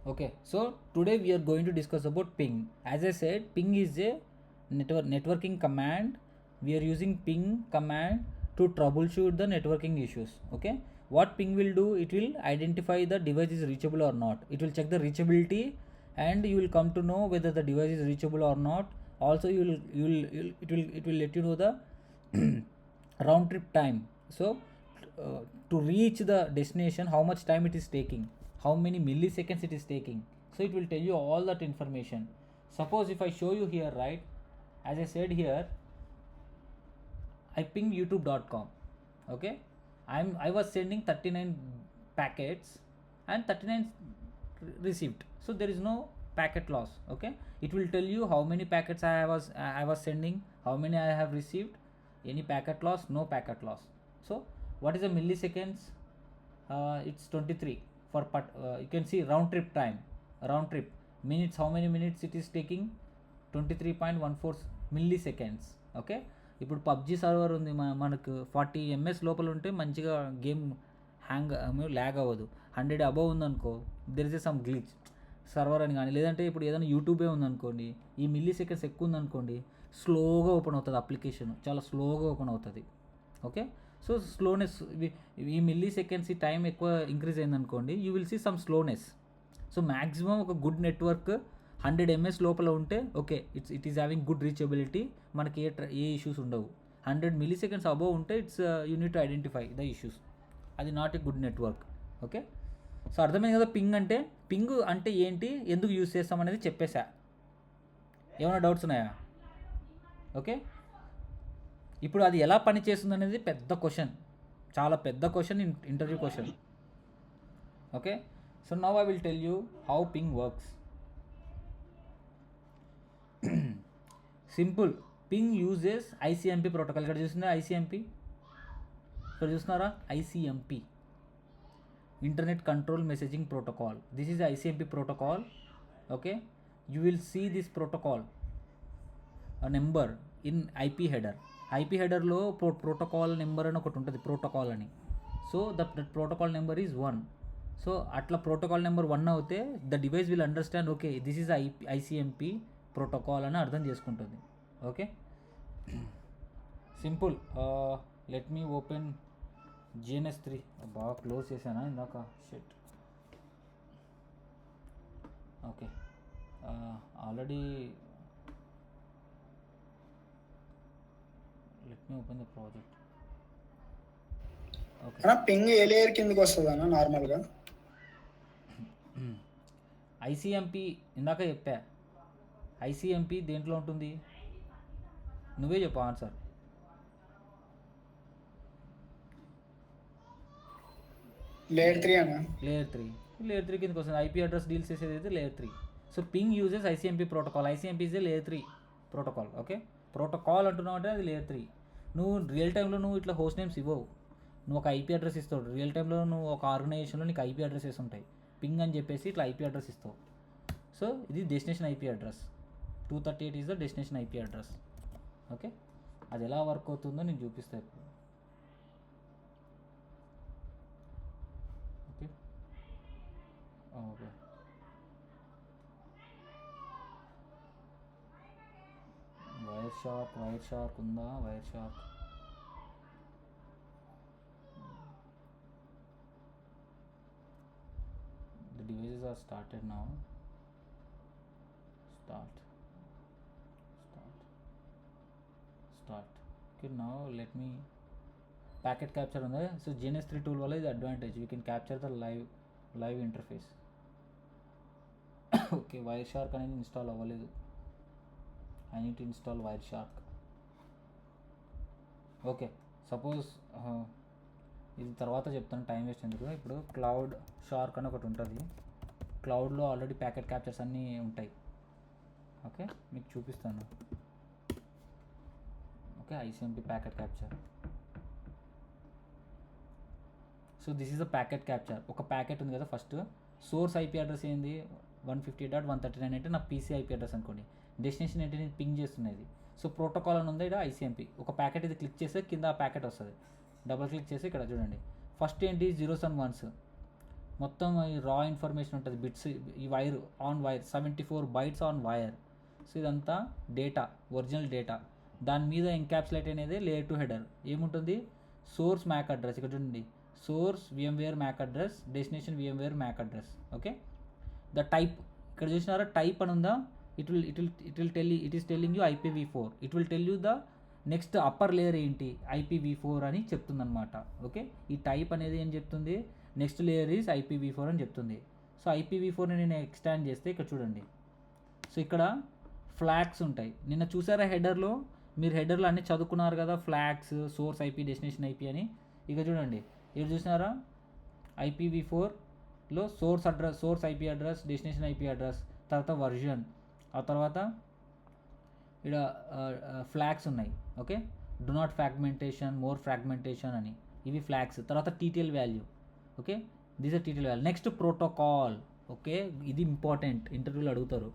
Okay, so today we are going to discuss about ping. As I said, ping is a networking command. We are using ping command to troubleshoot the networking issues. Okay, what ping will do, it will identify the device is reachable or not. It will check the reachability, and you will come to know whether the device is reachable or not. Also, it will let you know the round trip time. So to reach the destination, how much time it is taking, how many milliseconds it is taking. So it will tell you all that information. Suppose if I show you here, right, as I said here, I ping youtube.com. Okay, I was sending 39 packets and 39 received, so there is no packet loss. Okay, it will tell you how many packets I was sending, how many I have received, any packet loss, no packet loss. So what is the milliseconds? It's 23 for you can see round trip time, round trip minutes, how many minutes it is taking, 23.14 milliseconds. Okay, ఇప్పుడు PUBG server ఉంది, మనకు 40 MS లోపల ఉంటే మంచిగా game lag అవ్వదు. 100 above ఉందనుకో, there is some glitch server అని కానీ, లేదంటే ఇప్పుడు ఏదైనా యూట్యూబే ఉందనుకోండి, ఈ మిల్లీ సెకండ్స్ ఎక్కువ ఉందనుకోండి, స్లోగా ఓపెన్ అవుతుంది అప్లికేషన్, చాలా స్లోగా ఓపెన్ అవుతుంది. ఓకే, సో స్లోనెస్, ఈ మిల్లీ సెకండ్స్ ఈ టైం ఎక్కువ ఇంక్రీజ్ అయిందనుకోండి, you will see some slowness. So maximum ఒక గుడ్ నెట్వర్క్ 100 ఎంఎస్ లోపల ఉంటే okay, it is having good reachability, మనకి ఏ ఇష్యూస్ ఉండవు. 100 మిల్లీ సెకండ్స్ అబోవ్ ఉంటే it's unit to identify the issues, అది not a good network. Okay, so అర్థమైంది కదా పింగ్ అంటే. పింగ్ అంటే ఏంటి, ఎందుకు యూజ్ చేస్తాం అనేది చెప్పేశా. ఏమైనా డౌట్స్ ఉన్నాయా? ఓకే, ఇప్పుడు అది ఎలా పనిచేస్తుంది అనేది పెద్ద క్వశ్చన్, చాలా పెద్ద question, interview question. Okay, so now I will tell you how ping works. Simple, ping uses ICMP protocol. ఇక్కడ చూస్తున్నారా ఐసిఎంపి, ఇక్కడ చూస్తున్నారా ICMP, internet control messaging protocol. This is ICMP protocol. Okay, you will see this protocol number in IP header. IP హెడర్లో protocol number అని ఒకటి ఉంటుంది, protocol అని. So that protocol number is 1. So అట్లా ప్రోటోకాల్ నెంబర్ 1 అవుతే the device will understand, okay this is ICMP protocol అని అర్థం చేసుకుంటుంది. Okay, simple. Let me open GNS3. బాగా క్లోజ్ చేశానా ఇందాక, shit. Okay, already let me open the project. Okay, ping ఏ layer కిందకి వస్తుందన్నా నార్మల్గా? ఐసిఎంపి ఇందాక చెప్పా, ఐసిఎంపి దేంట్లో ఉంటుంది, నువ్వే చెప్పు ఆన్సర్. లేయర్ 3 అన్న. లేయర్ 3 కిందకి వస్తుంది. ఐపీ అడ్రస్ డీల్స్ చేసేది అయితే layer 3. So ping uses ICMP protocol. ICMP is a layer 3 protocol. Okay, protocol అంటున్నావు అంటే అది లేయర్ 3. నువ్వు రియల్ టైంలో నువ్వు ఇట్లా హోస్ట్ నేమ్స్ ఇవ్వవు, నువ్వు ఒక ఐపీ అడ్రస్ ఇస్తావు. రియల్ టైంలో నువ్వు ఒక ఆర్గనైజేషన్లో నీకు ఐపీ అడ్రసెస్ ఉంటాయి, పింగ్ అని చెప్పేసి ఇట్లా ఐపీ అడ్రస్ ఇస్తావు. సో ఇది destination IP address, 238 is the destination IP address. Okay, అది ఎలా వర్క్ అవుతుందో నేను చూపిస్తాను ఇప్పుడు. ఓకే, ఓకే, వైర్ షార్క్ ఉందా, wire shark. The devices are started now. Start. Okay, now let me packet capture on there. So GNS3 tool wala is advantage, we can capture the live interface. Okay, Wireshark అనేది install అవ్వలేదు, I need to install Wireshark. Okay, suppose ఇది తర్వాత చెప్తాను, time waste ఎందుకు. ఇప్పుడు cloud shark అని ఒకటి ఉంటుంది, క్లౌడ్లో ఆల్రెడీ ప్యాకెట్ క్యాప్చర్స్ అన్నీ ఉంటాయి. ఓకే, మీకు చూపిస్తాను. Okay, ICMP packet capture. So this is a packet capture. ఒక ప్యాకెట్ ఉంది కదా, ఫస్ట్ సోర్స్ ఐపీ అడ్రస్ ఏంది 158.139 అంటే నా పీసీ ఐపీ అడ్రస్ అనుకోండి. డెస్టినేషన్ ఏంటి, నేను పింగ్ చేస్తున్నది. సో ప్రోటోకాల్ అని ఉంది ఇక్కడ ఐసిఎంపి. ఒక ప్యాకెట్ ఇది క్లిక్ చేస్తే కింద ఆ ప్యాకెట్ వస్తుంది, డబుల్ క్లిక్ చేసి ఇక్కడ చూడండి, ఫస్ట్ ఏంటి 0s and 1s. మొత్తం ఈ రా ఇన్ఫర్మేషన్ ఉంటుంది, బిట్స్, ఈ wire on wire 74 bytes on wire. So ఇదంతా డేటా, ఒరిజినల్ డేటా. దాని మీద ఎన్క్యాప్సులేట్ అనేది లేయర్ 2 హెడర్. ఏముంటుంది? సోర్స్ మ్యాక్ అడ్రస్, ఇక్కడ చూడండి, source VMware MAC address, destination VMware MAC address. Okay, the type ఇక్కడ చూసినారా, టైప్ అని ఉందా? It will tell, it is telling you IPv4. It will tell you the next upper layer ఏంటి, IPv4 అని చెప్తుందన్నమాట. Okay, ఈ type అనేది ఏం చెప్తుంది? నెక్స్ట్ లేయర్ ఈజ్ IPv4 అని చెప్తుంది. సో IPv4ని నేను ఎక్స్టాండ్ చేస్తే ఇక్కడ చూడండి, సో ఇక్కడ ఫ్లాగ్స్ ఉంటాయి. నిన్న చూసారా హెడర్లో, మీరు హెడర్లో అన్నీ చదువుకున్నారు కదా, flags, source IP, destination IP అని. ఇక చూడండి, ఇక్కడ చూసినారా, IPv4లో source address, source IP address, destination IP address, తర్వాత వర్జన్, ఆ తర్వాత ఇక్కడ ఫ్లాగ్స్ ఉన్నాయి. Okay, do not fragmentation, more fragmentation అని, ఇవి ఫ్లాగ్స్. తర్వాత TTL value. Okay, this are TTL value. Next protocol. Okay, ఇది ఇంపార్టెంట్, ఇంటర్వ్యూలో అడుగుతారు.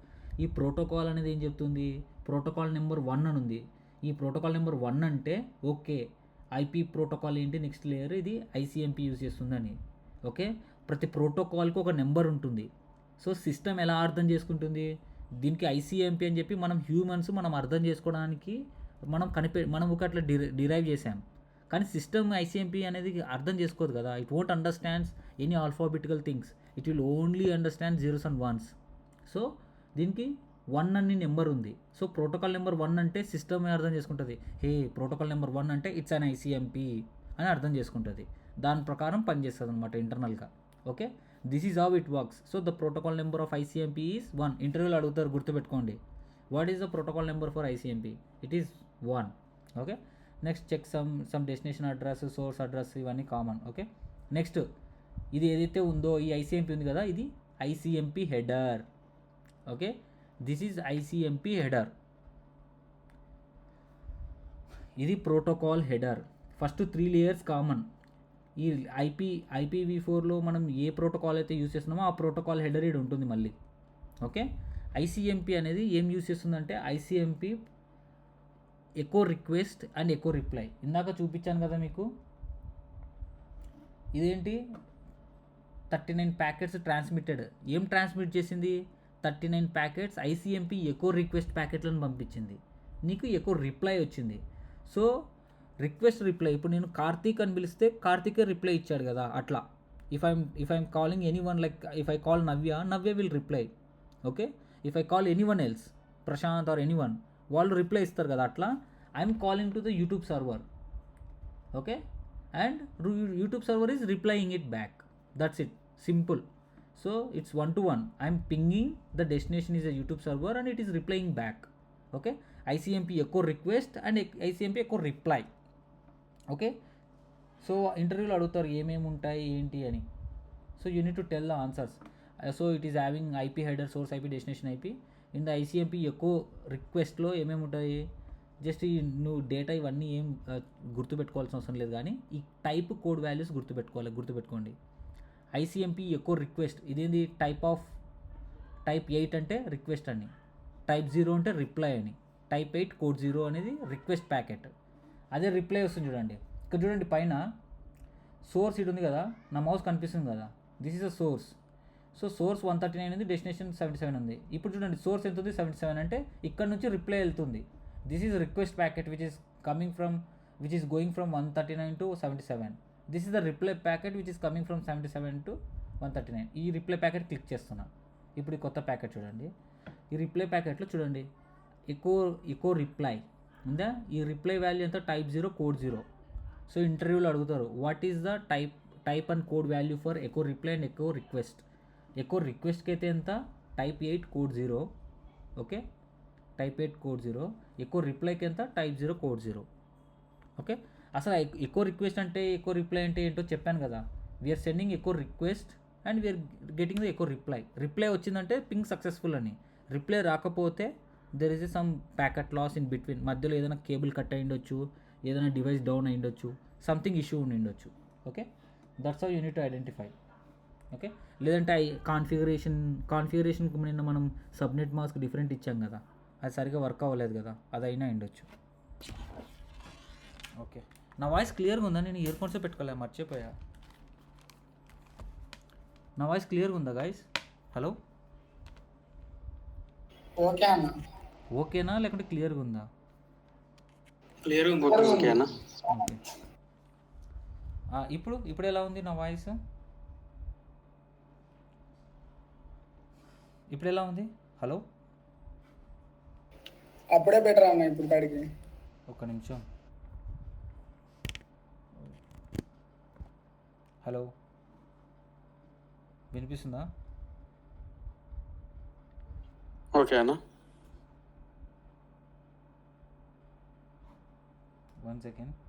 ఈ ప్రోటోకాల్ అనేది ఏం చెప్తుంది? ప్రోటోకాల్ నెంబర్ 1 అని ఉంది. ఈ ప్రోటోకాల్ నెంబర్ 1 అంటే ఓకే, IP ప్రోటోకాల్ ఏంటి, నెక్స్ట్ లేయర్ ఇది ICMP యూజ్ చేస్తుందని. ఓకే, ప్రతి ప్రోటోకాల్కి ఒక నెంబర్ ఉంటుంది. సో సిస్టమ్ ఎలా అర్థం చేసుకుంటుంది? దీనికి ICMP అని చెప్పి మనం హ్యూమన్స్ మనం అర్థం చేసుకోవడానికి మనం ఒక అట్లా డిరైవ్ చేసాం. కానీ సిస్టమ్ ICMP అనేది అర్థం చేసుకోదు కదా. It won't understands any alphabetical things, it will only understand zeros and once. So దీనికి 1 అని నెంబర్ ఉంది. సో ప్రోటోకాల్ నెంబర్ 1 అంటే సిస్టమ్ అర్థం చేసుకుంటుంది, హే ప్రోటోకాల్ నెంబర్ 1 అంటే ఇట్స్ అన్ ICMP అని అర్థం చేసుకుంటుంది. దాని ప్రకారం పనిచేస్తుంది అనమాట ఇంటర్నల్గా. Okay, this is how it works. So the protocol number of ICMP is 1. ఇంటర్వ్యూలో అడుగుతారు, గుర్తుపెట్టుకోండి, what is the protocol number for ICMP? It is 1. Okay, next checksum destination address, source address, ఇవన్నీ కామన్. ఓకే, నెక్స్ట్ ఇది ఏదైతే ఉందో ఈ ICMP ఉంది కదా, ఇది ICMP header. Okay, this is ICMP header. ఇది protocol header. First 3 layers common. ఈ IPv4లో మనం ఏ ప్రోటోకాల్ అయితే యూస్ చేస్తున్నామో ఆ ప్రోటోకాల్ హెడర్ ఇది ఉంటుంది మళ్ళీ. ఓకే, ICMP అనేది ఏం యూస్ చేస్తుందంటే, ICMP echo request and echo reply. ఇందాక చూపించాను కదా మీకు, ఇదేంటి 39 ప్యాకెట్స్ ట్రాన్స్మిటెడ్. ఏం ట్రాన్స్మిట్ చేసింది? 39 ప్యాకెట్స్ ICMP ఎకో రిక్వెస్ట్ ప్యాకెట్లను పంపించింది. నీకు ఎకో రిప్లై వచ్చింది. సో రిక్వెస్ట్ రిప్లై, ఇప్పుడు నేను కార్తీక్ అని పిలిస్తే కార్తీకే రిప్లై ఇచ్చాడు కదా, అట్లా. If I'm calling any one, like if I call Navya will reply. Okay, if I call any one else, Prashant or any one, వాళ్ళు రిప్లై ఇస్తారు కదా, అట్లా I'm calling to the YouTube server. Okay, and YouTube server is replying it back. That's it, simple. So it's 1 to 1. I'm pinging the destination is a YouTube server and it is replying back. Okay, ICMP echo request and ICMP echo reply. Okay, so ఇంటర్వ్యూలో అడుగుతారు ఏమేమి ఉంటాయి ఏంటి అని. So you need to tell the answers. So it is having IP header, source IP, destination IP. In the ICMP echo రిక్వెస్ట్లో ఏమేమి ఉంటాయి? Just ఈ నువ్వు డేటా ఇవన్నీ ఏం గుర్తుపెట్టుకోవాల్సిన అవసరం లేదు, కానీ ఈ టైప్ కోడ్ వాల్యూస్ గుర్తుపెట్టుకోండి. ICMP ఎకో రిక్వెస్ట్ ఇదేంది? టైప్ 8 అంటే రిక్వెస్ట్ అని, టైప్ 0 అంటే రిప్లై అని, టైప్ 8 కోడ్ 0 అనేది రిక్వెస్ట్ ప్యాకెట్. అదే రిప్లై వస్తుంది చూడండి, ఇక్కడ చూడండి పైన సోర్స్ ఇటు ఉంది కదా, నా మౌస్ కనిపిస్తుంది కదా, this is a source. So source 139 ఉంది, డెస్టినేషన్ 77 ఉంది. ఇప్పుడు చూడండి సోర్స్ ఎంత ఉంది, 77, అంటే ఇక్కడ నుంచి రిప్లై వెళ్తుంది. This is request packet which is going from 139 to 77. This is the reply packet which is coming from 77 to 139. ఈ రిప్లై ప్యాకెట్ క్లిక్ చేస్తున్నా. ఇప్పుడు ఈ కొత్త ప్యాకెట్ చూడండి, ఈ రిప్లై ప్యాకెట్లో చూడండి ఎకో రిప్లై ఉందా? ఈ రిప్లై వాల్యూ ఎంత? Type 0 code 0. సో ఇంటర్వ్యూలో అడుగుతారు, what is the type and code value for echo reply and echo request? Echo రిక్వెస్ట్కి అయితే ఎంత? Type 8 code 0. Okay, type 8 code 0. Echo రిప్లైకి ఎంత? Type 0 code 0. ఓకే, అసలు ఎకో రిక్వెస్ట్ అంటే ఎకో రిప్లై అంటే ఏంటో చెప్పాను కదా. We're sending echo request and we're getting the echo reply. Reply వచ్చిందంటే పింగ్ సక్సెస్ఫుల్ అని, రిప్లై రాకపోతే there is some packet loss in between. మధ్యలో ఏదైనా కేబుల్ కట్ అయి ఉండొచ్చు, ఏదైనా డివైస్ డౌన్ అయి ఉండొచ్చు, సంథింగ్ ఇష్యూ ఉండి ఉండొచ్చు. Okay, that's how you need to identify. Okay, లేదంటే కాన్ఫిగరేషన్కి నిన్న మనం సబ్నెట్ మాస్క్ డిఫరెంట్ ఇచ్చాం కదా, అది సరిగ్గా వర్క్ అవ్వలేదు కదా, అదైనా ఉండొచ్చు. ఓకే, నా వాయిస్ క్లియర్గా ఉందా? నేను ఇయర్ ఫోన్సే పెట్టుకోలే, మర్చిపోయా. నా వాయిస్ క్లియర్గా ఉందా గాయస్? హలో, ఓకే అన్న. ఓకేనా లేకుంటే క్లియర్గా ఉందా? క్లియర్ ఉంది. ఓకే అన్న. ఓకే. ఇప్పుడు ఇప్పుడు ఎలా ఉంది నా వాయిస్? ఇప్పుడు ఎలా ఉంది? హలో, అప్పుడే బెటర్ అన్న ఇప్పుడు కాడికి. ఒక్క నిమిషం. హలో, వినిపిస్తుందా? ఓకే అన్న. 1 సెకండ్.